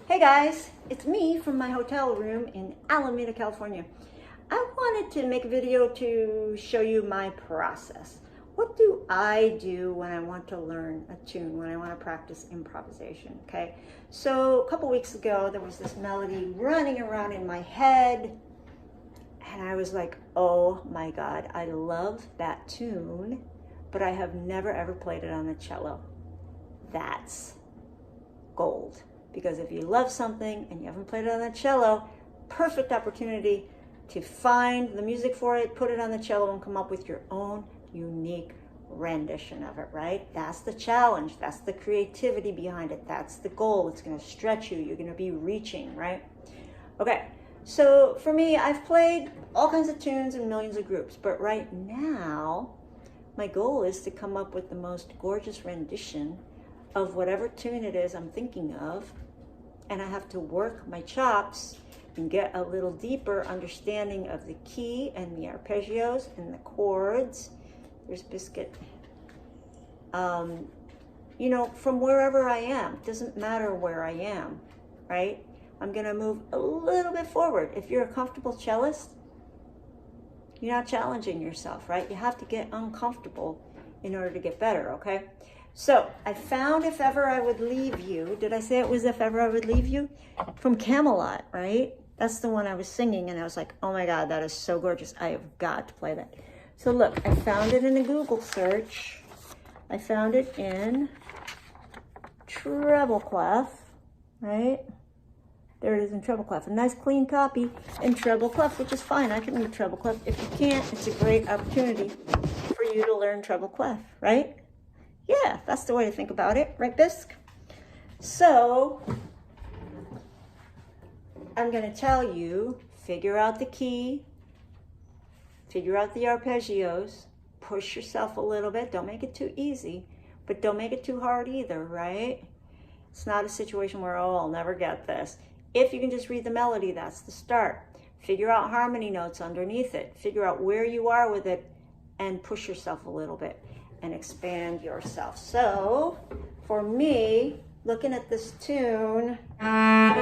Hey guys, it's me from my hotel room in Alameda, California. I wanted to make a video to show you my process. What do I do when I want to learn a tune, when I want to practice improvisation, okay? So a couple weeks ago, there was this melody running around in my head, and I was like, oh my God, I love that tune, but I have never ever played it on the cello. That's gold. Because if you love something and you haven't played it on the cello, perfect opportunity to find the music for it, put it on the cello, and come up with your own unique rendition of it, right? That's the challenge. That's the creativity behind it. That's the goal. It's going to stretch you. You're going to be reaching, right? Okay, so for me, I've played all kinds of tunes in millions of groups, but right now, my goal is to come up with the most gorgeous rendition of whatever tune it is I'm thinking of, and I have to work my chops and get a little deeper understanding of the key and the arpeggios and the chords. There's Biscuit. You know, from wherever I am, it doesn't matter where I am, right? I'm gonna move a little bit forward. If you're a comfortable cellist, you're not challenging yourself, right? You have to get uncomfortable in order to get better, okay? So I found If Ever I Would Leave You. Did I say it was If Ever I Would Leave You? From Camelot, right? That's the one I was singing, and I was like, oh my God, that is so gorgeous. I have got to play that. So look, I found it in a Google search. I found it in treble clef, right? There it is in treble clef. A nice clean copy in treble clef, which is fine. I can read treble clef. If you can't, it's a great opportunity for you to learn treble clef, right? Yeah, that's the way to think about it, right, Bisque? So, I'm going to tell you, figure out the key, figure out the arpeggios, push yourself a little bit. Don't make it too easy, but don't make it too hard either, right? It's not a situation where, oh, I'll never get this. If you can just read the melody, that's the start. Figure out harmony notes underneath it. Figure out where you are with it and push yourself a little bit and expand yourself. So, for me, looking at this tune, I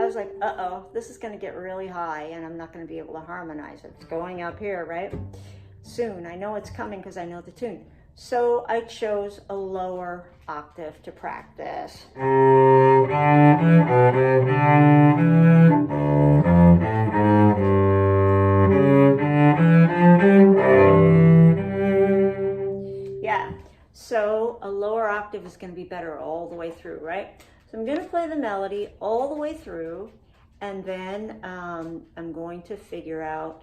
was like, uh-oh, this is going to get really high and I'm not going to be able to harmonize it. It's going up here, right? Soon. I know it's coming because I know the tune. So I chose a lower octave to practice. Yeah, so a lower octave is going to be better all the way through, right? So I'm going to play the melody all the way through, and then I'm going to figure out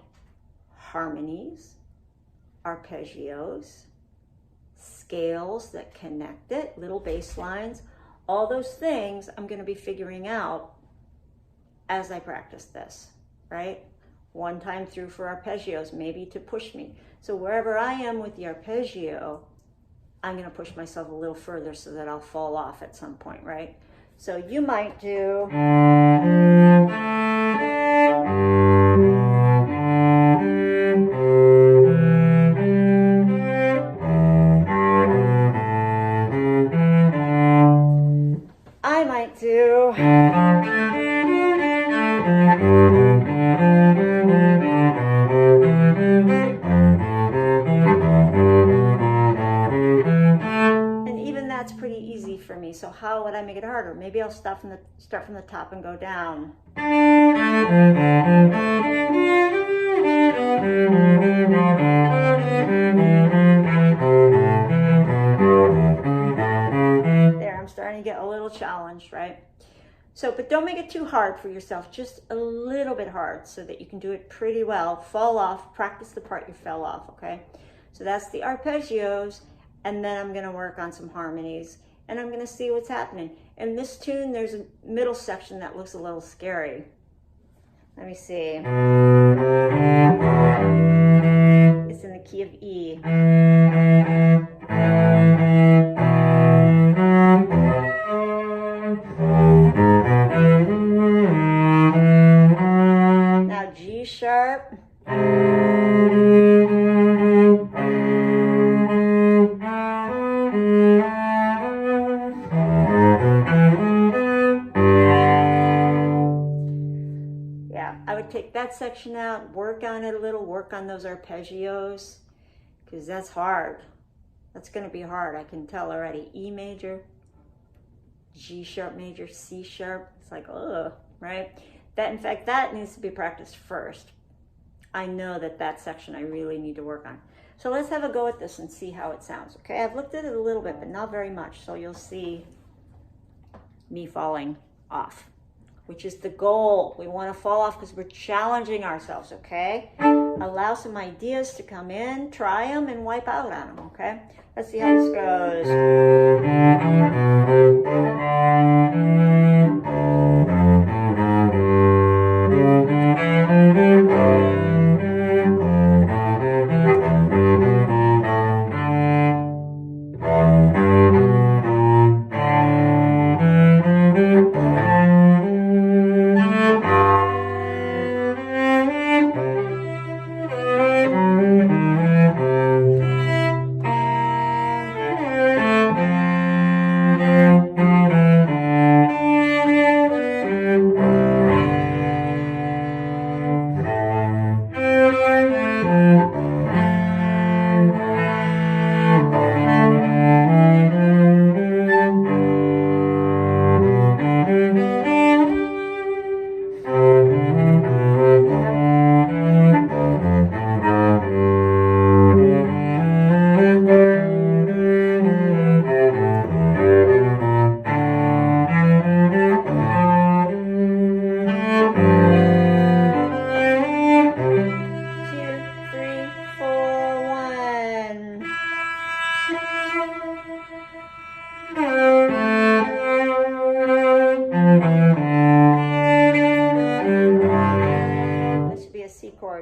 harmonies, arpeggios, scales that connect it, little bass lines, all those things I'm going to be figuring out as I practice this, right? One time through for arpeggios, maybe to push me. So wherever I am with the arpeggio, I'm going to push myself a little further so that I'll fall off at some point, right? So you might do... I might do... And even that's pretty easy for me. So how would I make it harder? Maybe I'll start from the top and go down. There, I'm starting to get a little challenged, right? So, but don't make it too hard for yourself, just a little bit hard so that you can do it pretty well. Fall off, practice the part you fell off, okay? So that's the arpeggios, and then I'm gonna work on some harmonies, and I'm gonna see what's happening. In this tune, there's a middle section that looks a little scary. Let me see. It's in the key of E. Now G G sharp, I would take that section out, work on it a little, work on those arpeggios, because that's hard. That's going to be hard, I can tell already. E major, G sharp major, C sharp. It's like, ugh, right? That, in fact, that needs to be practiced first. I know that section I really need to work on. So let's have a go at this and see how it sounds, okay? I've looked at it a little bit, but not very much, so you'll see me falling off, which is the goal. We want to fall off because we're challenging ourselves, okay? Allow some ideas to come in, try them, and wipe out on them, okay? Let's see how this goes.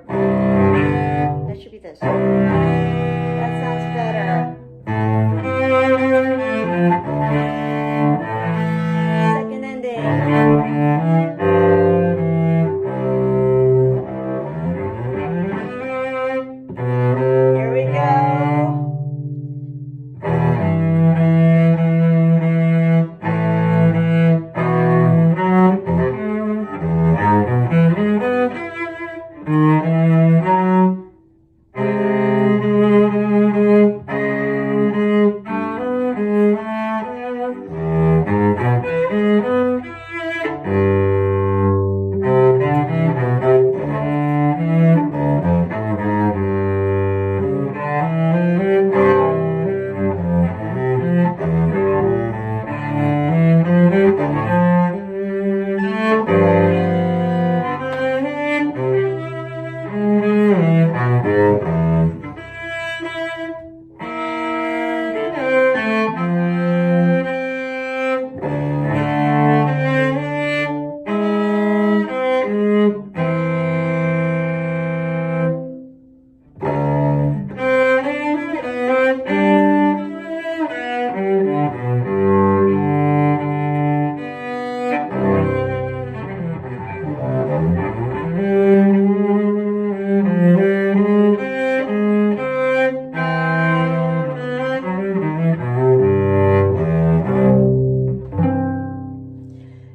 That should be this. That sounds better. Second ending. Here we go.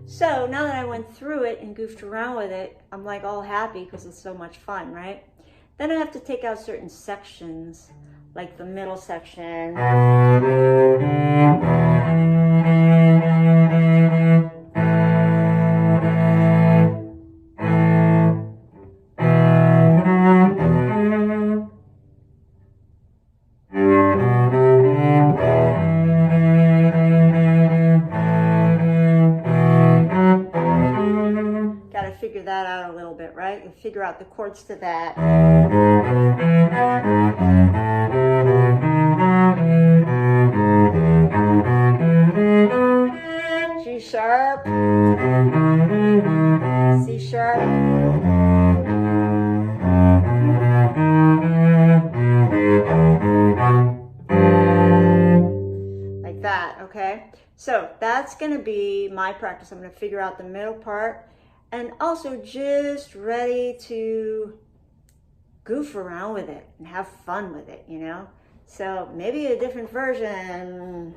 So now that I went through it and goofed around with it, I'm like all happy because it's so much fun, right? Then I have to take out certain sections, like the middle section. Figure that out a little bit, right? And figure out the chords to that. G sharp, C sharp, like that, okay? So that's going to be my practice. I'm going to figure out the middle part, and also just ready to goof around with it and have fun with it, you know? So maybe a different version.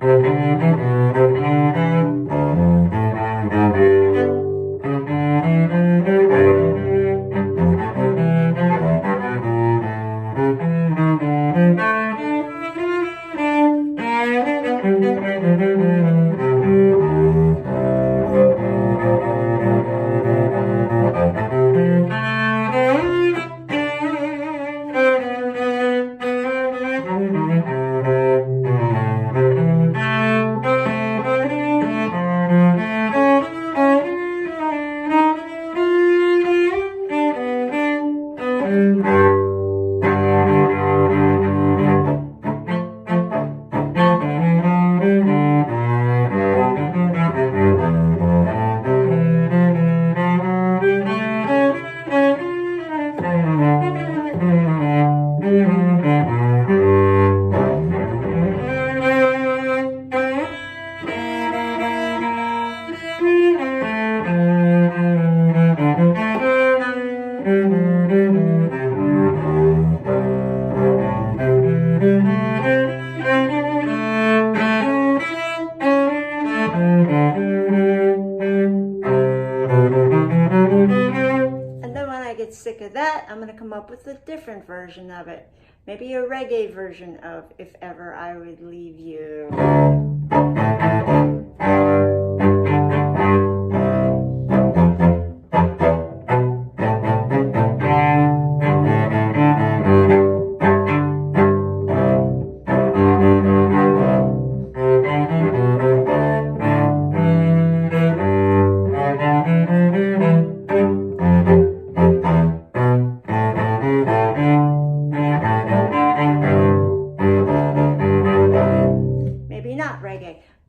Sick of that, I'm going to come up with a different version of it. Maybe a reggae version of If Ever I Would Leave You.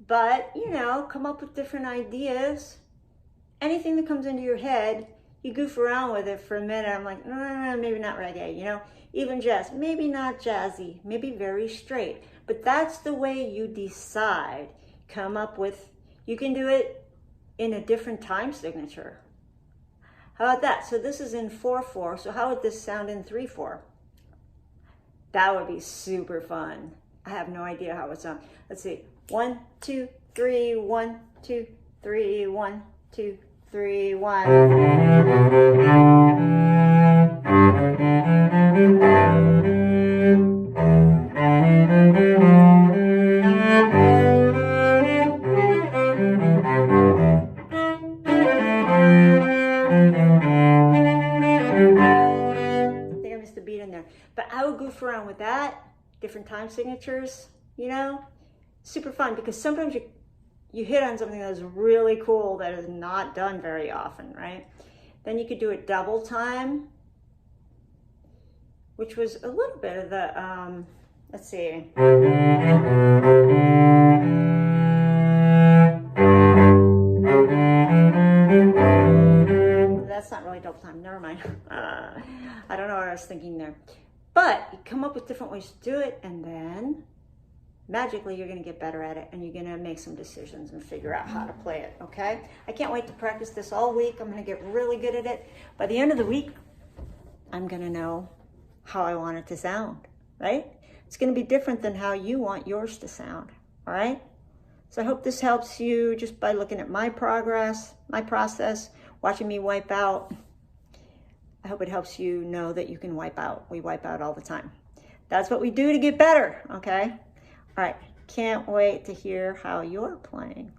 But, you know, come up with different ideas. Anything that comes into your head, you goof around with it for a minute. I'm like, maybe not reggae, you know, even jazz, maybe not jazzy, maybe very straight. But that's the way you decide. Come up with, you can do it in a different time signature. How about that? So this is in 4/4. So how would this sound in 3/4? That would be super fun. I have no idea how it would sound. Let's see. 1, 2, 3, 1, 2, 3, 1, 2, 3, 1. I think I missed a beat in there. But I would goof around with that, different time signatures, you know? Super fun, because sometimes you hit on something that's really cool that is not done very often, right? Then you could do it double time, which was a little bit of the, let's see. That's not really double time, never mind. I don't know what I was thinking there. But you come up with different ways to do it, and then magically you're going to get better at it, and you're going to make some decisions and figure out how to play it, okay? I can't wait to practice this all week. I'm going to get really good at it. By the end of the week, I'm going to know how I want it to sound, right? It's going to be different than how you want yours to sound, all right? So I hope this helps you just by looking at my progress, my process, watching me wipe out. I hope it helps you know that you can wipe out. We wipe out all the time. That's what we do to get better, okay? All right, can't wait to hear how you're playing.